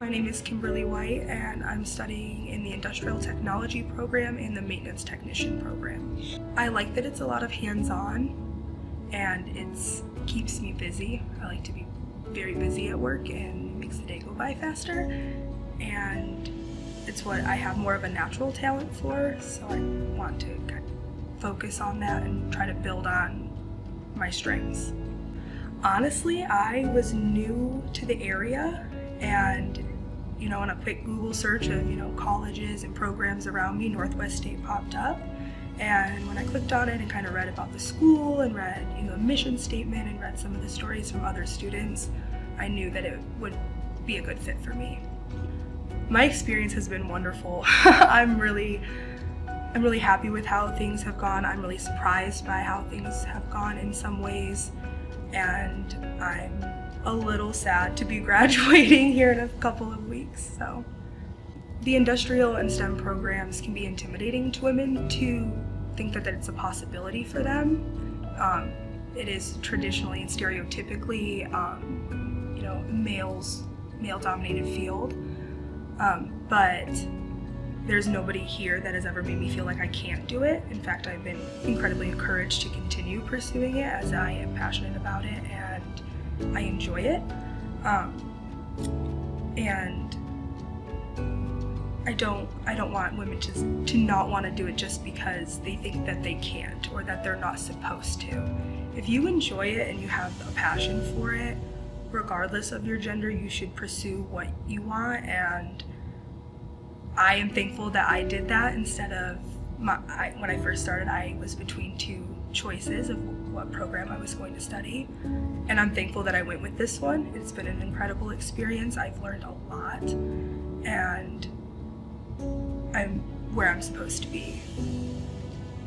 My name is Kimberly White, and I'm studying in the Industrial Technology program and the Maintenance Technician program. I like that it's a lot of hands-on, and it keeps me busy. I like to be very busy at work, and it makes the day go by faster, and it's what I have more of a natural talent for, so I want to kind of focus on that and try to build on my strengths. Honestly, I was new to the area, and on a quick Google search of colleges and programs around me, Northwest State popped up. And when I clicked on it and kind of read about the school and read the mission statement and read some of the stories from other students, I knew that it would be a good fit for me. My experience has been wonderful. I'm really happy with how things have gone. I'm really surprised by how things have gone in some ways, and I'm a little sad to be graduating here in a couple of weeks. So the industrial and STEM programs can be intimidating to women to think that it's a possibility for them. It is traditionally and stereotypically male-dominated field, but there's nobody here that has ever made me feel like I can't do it. In fact, I've been incredibly encouraged to continue pursuing it, as I am passionate about it and I enjoy it. And I don't want women to not want to do it just because they think that they can't or that they're not supposed to. If you enjoy it and you have a passion for it, regardless of your gender, you should pursue what you want, and I am thankful that I did that instead of when I first started, I was between two choices of what program I was going to study, and I'm thankful that I went with this one. It's been an incredible experience. I've learned a lot, and I'm where I'm supposed to be.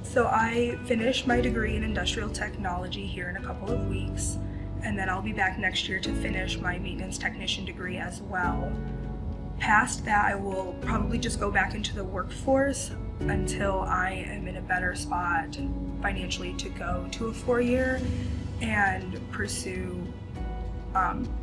So I finished my degree in industrial technology here in a couple of weeks, and then I'll be back next year to finish my maintenance technician degree as well. Past that, I will probably just go back into the workforce until I am in a better spot financially to go to a 4-year and pursue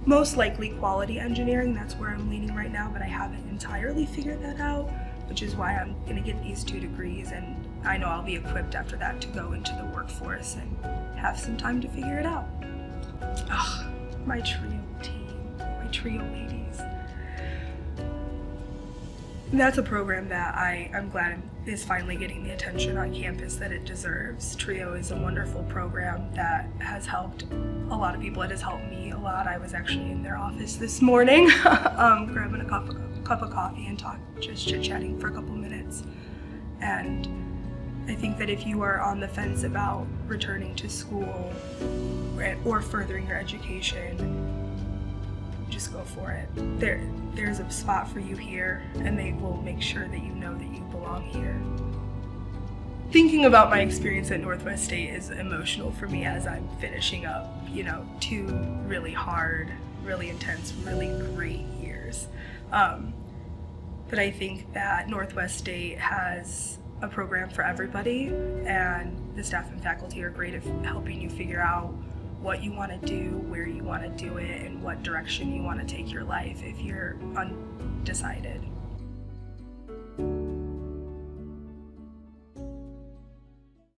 most likely quality engineering. That's where I'm leaning right now, but I haven't entirely figured that out, which is why I'm going to get these 2 degrees, and I know I'll be equipped after that to go into the workforce and have some time to figure it out. Ugh, my trio team, my trio ladies. And that's a program that I'm glad is finally getting the attention on campus that it deserves. TRIO is a wonderful program that has helped a lot of people. It has helped me a lot. I was actually in their office this morning grabbing a cup of coffee and just chit-chatting for a couple minutes. And I think that if you are on the fence about returning to school or furthering your education, just go for it. There's a spot for you here, and they will make sure that you know that you belong here. Thinking about my experience at Northwest State is emotional for me as I'm finishing up, 2 really hard, really intense, really great years. But I think that Northwest State has a program for everybody, and the staff and faculty are great at helping you figure out what you want to do, where you want to do it, and what direction you want to take your life if you're undecided.